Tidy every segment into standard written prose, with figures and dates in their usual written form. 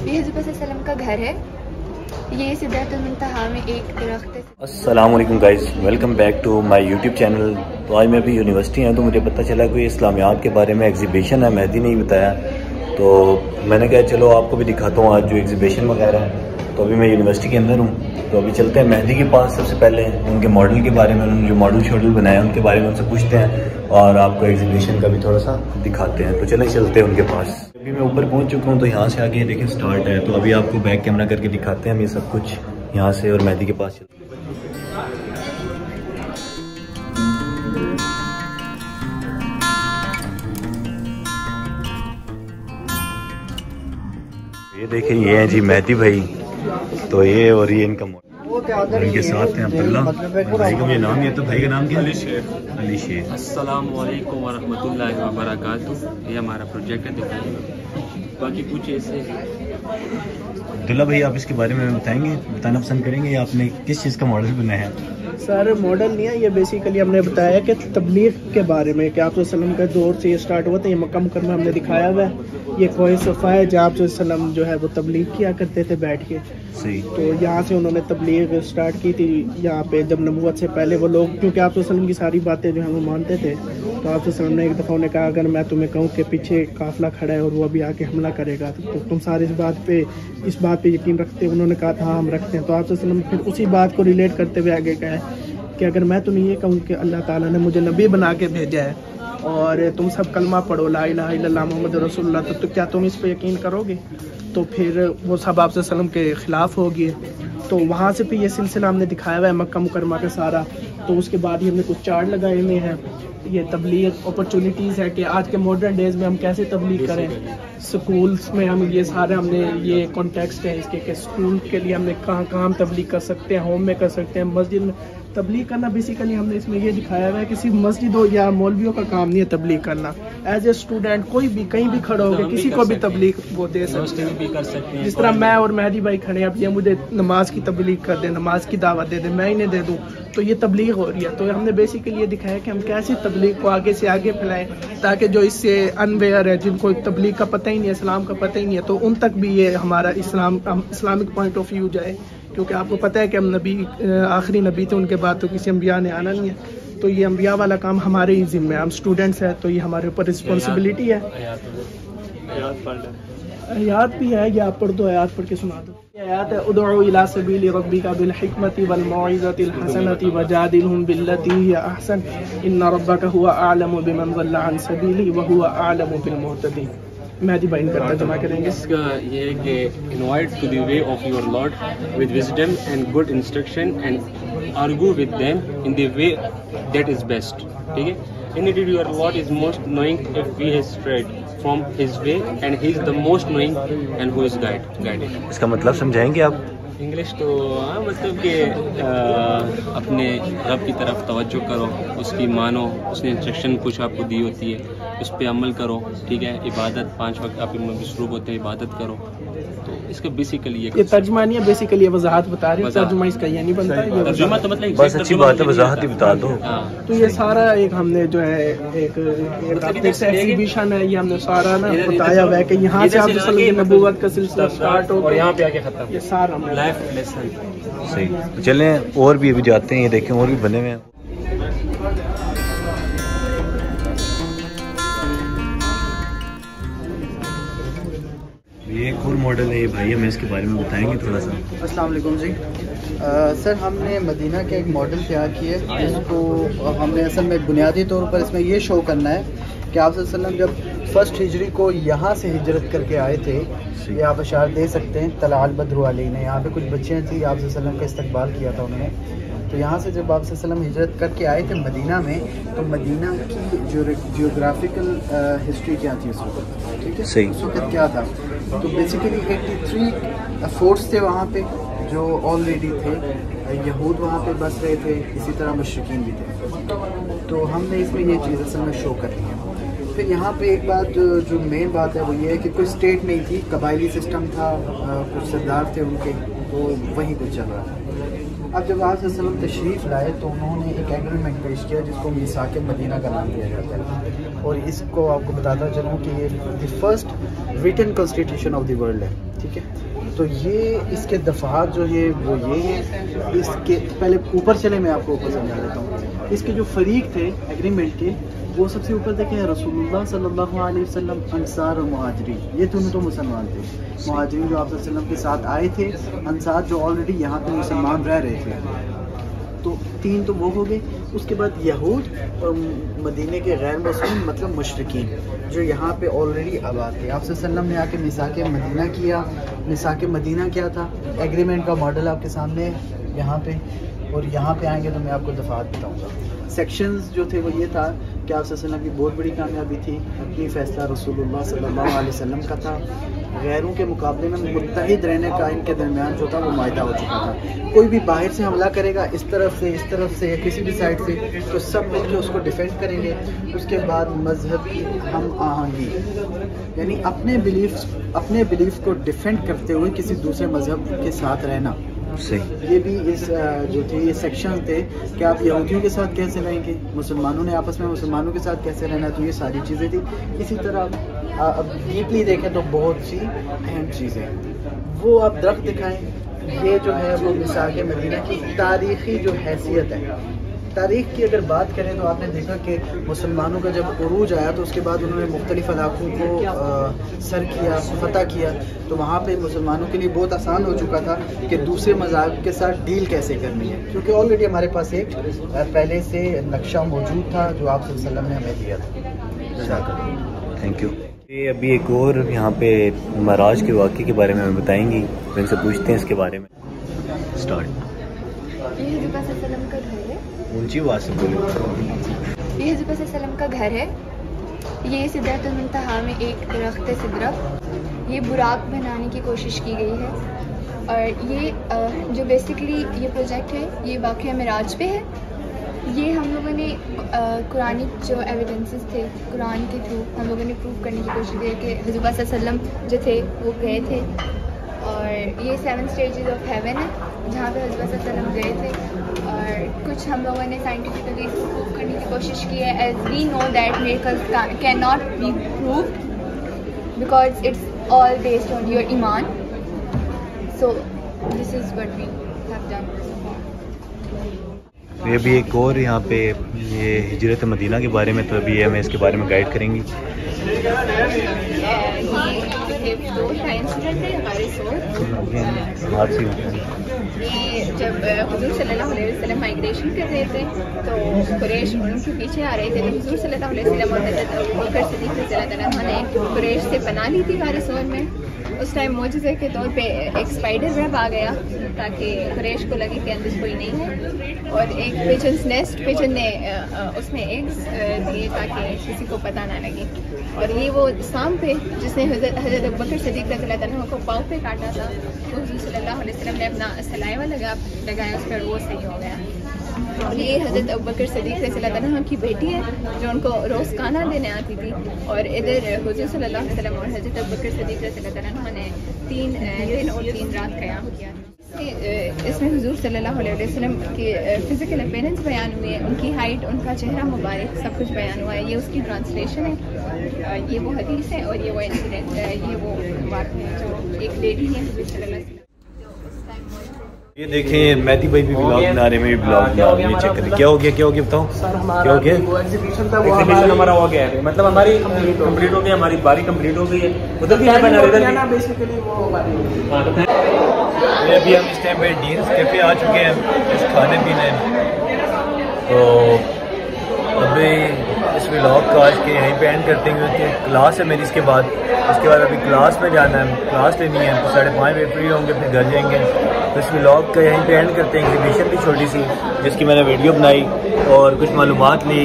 ये हज़रत सल्लम का घर है। ये सिदरतुल मुंतहा में एक दरख्त है। अस्सलाम वालेकुम guys, welcome back to my YouTube channel. तो आज मैं अभी यूनिवर्सिटी है, तो मुझे पता चला कोई इस्लामियात के बारे में एग्जीबिशन है, मेहदी नहीं बताया, तो मैंने कहा चलो आपको भी दिखाता हूँ आज जो एग्जीबिशन वगैरह है। तो अभी मैं यूनिवर्सिटी के अंदर हूँ, तो अभी चलते हैं मेहदी के पास। सबसे पहले उनके मॉडल के बारे में, उन्होंने जो मॉडल शॉडल बनाया उनके बारे में उनसे पूछते हैं और आपको एग्जीबिशन का भी थोड़ा सा दिखाते हैं। तो चलें चलते हैं उनके पास। अभी मैं ऊपर पहुँच चुका हूँ, तो यहाँ से आगे देखें स्टार्ट है। तो अभी आपको बैक कैमरा करके दिखाते हैं हम ये सब कुछ यहाँ से, और मेहदी के पास चलते हैं। ये देखिए, ये है जी मेहदी भाई। तो ये और ये इनका मॉडल, इनके साथ हैं अब्दुल्ला भाई का मुझे नाम नहीं आता। भाई का नाम क्या है? अली शेख। अस्सलाम वालेकुम व रहमतुल्लाहि व बरकातुहू। ये हमारा प्रोजेक्ट है, दिखाइए। बाकी कुछ ऐसे अब्दुल्ला भाई, आप इसके बारे में बताएंगे, बताना पसंद करेंगे, या आपने किस चीज़ का मॉडल बनाया है? सर मॉडल नहीं है ये, बेसिकली हमने बताया कि तबलीग के बारे में कि आप सल्लम का दौर से ये स्टार्ट हुआ था। ये मक्का मुकर्रमा हमने दिखाया हुआ है। ये कोई सफ़ा है जहाँ आप सल्लम जो है वो तबलीग किया करते थे बैठ के। सही। तो यहाँ से उन्होंने तबलीग स्टार्ट की थी यहाँ पे, जब नबूवत से पहले वो लोग, क्योंकि आप सल्लम की सारी बातें जो है वो मानते थे। तो आप सल्लम ने एक दफ़ा उन्हें कहा, अगर मैं तुम्हें कहूँ कि पीछे काफिला खड़ा है और वो अभी आके हमला करेगा, तो तुम सारे इस बात पे यकीन रखते हो? उन्होंने कहा था हाँ हम रखते हैं। तो आप सल्लम फिर उसी बात को रिलेट करते हुए आगे कहा कि अगर मैं तुम्हें ये कहूँ कि अल्लाह ताला ने मुझे नबी बना के भेजा है और तुम सब कलमा पढ़ो ला इलाहा इल्लल्लाह मुहम्मद रसूलुल्लाह, तो क्या तुम इस पे यकीन करोगे? तो फिर वो सब आप सल्लम के ख़िलाफ़ हो गए। तो वहाँ से फिर ये सिलसिला हमने दिखाया हुआ है मक्का मुकर्रमा का सारा। तो उसके बाद ही हमने कुछ चार्ट लगाए हुए हैं। ये तबलीग अपॉर्चुनिटीज़ है कि आज के मॉडर्न डेज़ में हम कैसे तबलीग करें। स्कूल्स में हम ये सारे हमने ये कॉन्टेक्स्ट है इसके कि स्कूल के लिए हमने कहाँ हम तबलीग कर सकते हैं, होम में कर सकते हैं, मस्जिद में तबलीग करना। बेसिकली हमने इसमें ये दिखाया हुआ है कि सिर्फ मस्जिदों या मौलवियों का काम नहीं है तबलीग करना। एज ए स्टूडेंट कोई भी कहीं भी खड़ा होकर किसी को भी तबलीग वो दे सकते हैं। जिस तरह मैं और मेहदी भाई खड़े हैं, अब ये मुझे नमाज की तबलीग कर दे, नमाज की दावत दे दे, मैं इन्हें दे दूँ, तो ये तबलीग हो रही है। तो हमने बेसिकली ये दिखाया कि हम कैसे तबलीग को आगे से आगे फैलाएं, ताकि जो इससे अनवेयर है, जिनको तबलीग का पता ही नहीं है, इस्लाम का पता ही नहीं है, तो उन तक भी ये हमारा इस्लामिक पॉइंट ऑफ व्यू जाए। क्योंकि आपको पता है कि हम आखिरी नबी थे, उनके बाद तो किसी अम्बिया ने आना नहीं है। तो ये अम्बिया वाला काम हमारे ही जिम्मे है, हम स्टूडेंट्स हैं, तो ये हमारे ऊपर रिस्पॉन्सिबिलिटी है। आयात भी है, ये आप पढ़ दो, आयात पढ़ के सुना दो। आयात है, उदउ इला सबीली रब्बिका बिल हिकमति वल मौइज़तिल हसनति वजादिलहुम बिल्लती हिया अहसन इन्ना रब्बका हुवा अअलमु बिमन ज़ल्ला अन सबीली व हुवा अअलमु बिल मुहतदीन। मेहदी भाई करता जमा करेंगे। इसका ये है कि invite to the way of your Lord with wisdom and good instruction and argue with them in the way that is best. ठीक है, indeed your Lord is most knowing if we have strayed from his way and he is the most knowing and who is guided। इसका मतलब समझाएंगे आप? English तो हाँ, मतलब कि अपने रब की तरफ तवज्जो करो, उसकी मानो, उसने इंस्ट्रक्शन कुछ आपको दी होती है उस पर अमल करो। ठीक है, इबादत 5 वक्त आप मसरूफ़ होते हैं, इबादत करो। तो इसका बेसिकली ये तर्जुमा नहीं है, बेसिकली ये वजाहत बता रही है। तर्जुमा इसका ये नहीं बनता, ये तर्जुमा तो मतलब बस अच्छी बात है, वजाहत ही बता दो। तो ये सारा एक हमने जो है एक एग्जीबिशन है, ये हमने सारा ना बताया हुआ है कि यहाँ से आप नबूवत का सिलसिला स्टार्ट हो और यहाँ पे आके खत्म, ये सारा हमने लाइफ लेसन। सही, तो चलें और भी अभी जाते हैं, ये देखें और भी बने हुए हैं। ये एक और मॉडल है ये भाई, हमें इसके बारे में बताएंगे थोड़ा सा? अस्सलाम वालेकुम जी। सर हमने मदीना का एक मॉडल तैयार किया है, जिसको हमने असल में बुनियादी तौर पर इसमें ये शो करना है कि आप वसल्लम जब फर्स्ट हिजरी को यहाँ से हिजरत करके आए थे, ये आप अशार दे सकते हैं। तलाअल बद्रु अलैना, यहाँ पे कुछ बच्चियाँ थी, आप वसल्लम का इस्तकबाल किया था उन्होंने। तो यहाँ से जब आप वसल्लम हिजरत करके आए थे मदीना में, तो मदीना की जियोग्राफिकल हिस्ट्री क्या थी उस वक्त? ठीक है, सही। उस वक्त क्या था? तो बेसिकली 83 फोर्ट्स थे वहाँ पे जो ऑलरेडी थे। यहूद वहाँ पे बस रहे थे, इसी तरह मुशरिकीन भी थे। तो हमने इसमें ये चीज़ असल में शो कर ली है। फिर यहाँ पे एक बात जो मेन बात है वो ये है कि कोई स्टेट नहीं थी, कबायली सिस्टम था, कुछ सरदार थे उनके, तो वही कुछ चल रहा था। अब जब आप तशरीफ़ लाए तो उन्होंने एक एग्रीमेंट पेश किया जिसको मीसाक मदीना का नाम दिया जाता है। और इसको आपको बताता चलूँ कि ये the first written constitution of the world है, ठीक है। तो ये इसके दफ़ात जो है वो ये है। इसके पहले ऊपर चले, मैं आपको ऊपर समझा देता हूँ। इसके जो फरीक थे एग्रीमेंट के, वो सबसे ऊपर देखें रसूलुल्लाह सल्लल्लाहु अलैहि वसल्लम, अंसार और मुहाजिरीन, ये दोनों तो मुसलमान थे। मुहाजिरीन जो आप सल्लल्लाहु अलैहि वसल्लम के साथ आए थे, अंसार जो ऑलरेडी यहाँ पे मुसलमान रह रहे थे। तो 3 तो वो हो गए। उसके बाद यहूद और मदीने के गैर मुस्लिम मतलब मुशरिकीन जो यहाँ पे ऑलरेडी आबाद थे। आप सल्लम ने आके मिसाक मदीना किया। मिसाक मदीना क्या था? एग्रीमेंट का मॉडल आपके सामने यहाँ पे, और यहाँ पे आएंगे तो मैं आपको दफ़ात बताऊँगा। सेक्शंस जो थे वो ये था कि आप सल्लम की बहुत बड़ी कामयाबी थी, अपनी फ़ैसला रसूलुल्लाह सल्लल्लाहु अलैहि वसल्लम का था। गैरों के मुकाबले में मुत्तहिद रहने का इनके दरमियान जो था वो मायदा हो चुका था। कोई भी बाहर से हमला करेगा, इस तरफ से या किसी भी साइड से, तो सब मिलकर उसको डिफेंड करेंगे। उसके बाद मजहबी हम आहंगी, यानी अपने बिलीफ को डिफेंड करते हुए किसी दूसरे मजहब के साथ रहना। सही। ये भी इस जो थे ये सेक्शन थे कि आप यहूदियों के साथ कैसे रहेंगे, मुसलमानों ने आपस में मुसलमानों के साथ कैसे रहना, तो ये सारी चीज़ें थी। इसी तरह अब डीपली देखें तो बहुत सी अहम चीज़ें, वो आप दरख्त दिखाएं, ये जो है वो मिसाक मदीना की तारीख़ी जो हैसियत है। तारीख़ की अगर बात करें तो आपने देखा कि मुसलमानों का जब उरूज आया तो उसके बाद उन्होंने मुख्तलिफ़ इलाक़ों को सर किया, फतह किया, तो वहाँ पे मुसलमानों के लिए बहुत आसान हो चुका था कि दूसरे मज़ाहब के साथ डील कैसे करनी है, क्योंकि ऑलरेडी हमारे पास एक पहले से नक्शा मौजूद था जो आप सल्लल्लाहु अलैहि वसल्लम ने हमें दिया था। Thank you. ये अभी एक और यहाँ पे महाराज के वाक़े के बारे में हमें बताएंगी, तो इनसे पूछते हैं इसके बारे में। स्टार्ट। ये हुज़ूर सल्लम का घर है। ऊंची आवाज़ से बोले। ये हुज़ूर सल्लम का घर है। ये सिदरतुल मुंतहा में एक दरख्त सिदरा, ये बुराक बनाने की कोशिश की गई है। और ये जो बेसिकली ये प्रोजेक्ट है ये वाक़या मिराज पे है। ये हम लोगों ने कुरानिक जो एविडेंसेस थे कुरान के थ्रू हम लोगों ने प्रूव करने की कोशिश की कि हुज़ूर सल्लम जो थे वो गए थे। और ये 7 स्टेजेस ऑफ हेवन है जहाँ पे हुज़ूर सल्लम गए थे। और कुछ हम लोगों ने साइंटिफिकली प्रूव करने की कोशिश की है, as we know that miracles can not be proved because it's all based on your ईमान। So this is what we have done. ये भी एक और यहाँ पे ये हिजरत मदीना के बारे में, तो अभी हमें इसके बारे में गाइड करेंगी। ये जब हुज़ूर सल्लल्लाहु अलैहि वसल्लम माइग्रेशन कर रहे थे तो कुरैश उनके पीछे आ रहे थे। तो हुज़ूर सल्लल्लाहु अलैहि वसल्लम और हज़रत अबू बकर सिद्दीक़ रज़ियल्लाहु अन्हु ने कुरैश से पनाह ली थी गार सौर में। उस टाइम मौजज़े के तौर पे एक स्पाइडर वेब आ गया ताकि कुरैश को लगे कि अंदर कोई नहीं है, और एक पिजन्स नेस्ट, पिजन ने उसमें एग्स दिए ताकि किसी को पता ना लगे। और ये वो सांप पे जिसने हज़रत अबू बकर सिद्दीक़ रज़ियल्लाहु अन्हु को पाँव पे काटा था, तो हुज़ूर सल्लल्लाहु अलैहि वसल्लम ने अपना सलाइवा लगाया उस पर, वो सही हो गया। और ये हज़रत अबू बकर सिद्दीक़ रज़ियल्लाहु अन्हु की बेटी है जो उनको रोज़ खाना देने आती थी। और इधर हुज़ूर सल्लल्लाहु अलैहि वसल्लम और हज़रत अबू बकर सिद्दीक़ रज़ियल्लाहु अन्हु ने 3 दिन और 3 रात क़याम किया। इसमें हुज़ूर सल्लल्लाहु अलैहि वसल्लम की फ़िज़िकल अपीयरेंस बयान हुई है, उनकी हाइट, उनका चेहरा मुबारक, सब कुछ बयान हुआ है। ये उसकी ट्रांसलेशन है, ये वो हदीस है और ये वो इंसिडेंट, ये वो वाक़या जो एक लेडी है हुज़ूर सल्लल्लाहु अलैहि वसल्लम। ये देखें मेहदी भाई भी ब्लॉग बना रहे, मैं भी ब्लॉग बना रही हूँ। चेक करें क्या हो गया बताओ। सर हमारा क्या हो गया? वो एग्जीबिशन था, वो हमारा हो गया है, मतलब हमारी कंप्लीट हो गई, हमारी बारी कंप्लीट हो गई है। उधर भी बना रहे थे बेसिकली वो हमारी। अभी हम इस टाइम पे डीन्स कैफे आ चुके हैं इस खाने पीने, तो अभी इस व्लॉग का आज के यहीं पे एंड करते हैं क्योंकि क्लास है मेरी इसके बाद अभी क्लास में जाना है, क्लास लेनी है, तो 5:30 बजे फ्री होंगे, फिर घर जाएंगे। तो इस व्लॉग का यहीं पे एंड करते हैं। एग्जीबिशन भी छोटी सी जिसकी मैंने वीडियो बनाई और कुछ मालूमात ली,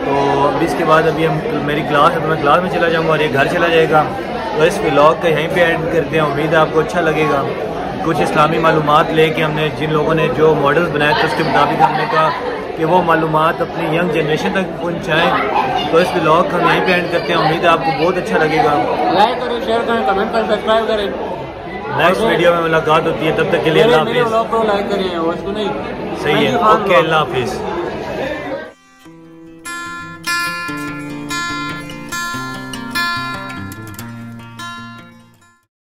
तो अभी इसके बाद अभी हम मेरी क्लास है तो मैं क्लास में चला जाऊँगा और ये घर चला जाएगा। तो इस व्लॉग का यहीं पे एंड करते हैं। उम्मीद है आपको अच्छा लगेगा। कुछ इस्लामी मालूमात लेके हमने जिन लोगों ने जो मॉडल्स बनाए थे उसके मुताबिक हमने कहा कि वो मालूमात अपनी यंग जनरेशन तक पहुँचाएँ। तो इस व्लॉग का हम यहीं पे एंड करते हैं। उम्मीद है आपको बहुत अच्छा लगेगा। लाइक करें, शेयर करें, कमेंट करें, सब्सक्राइब करें। नेक्स्ट वीडियो में मुलाकात होती है, तब तक के लिए अल्लाह हाफिज़। लाइक करें, उसको नहीं सही है, ओके, अल्लाह हाफिज़।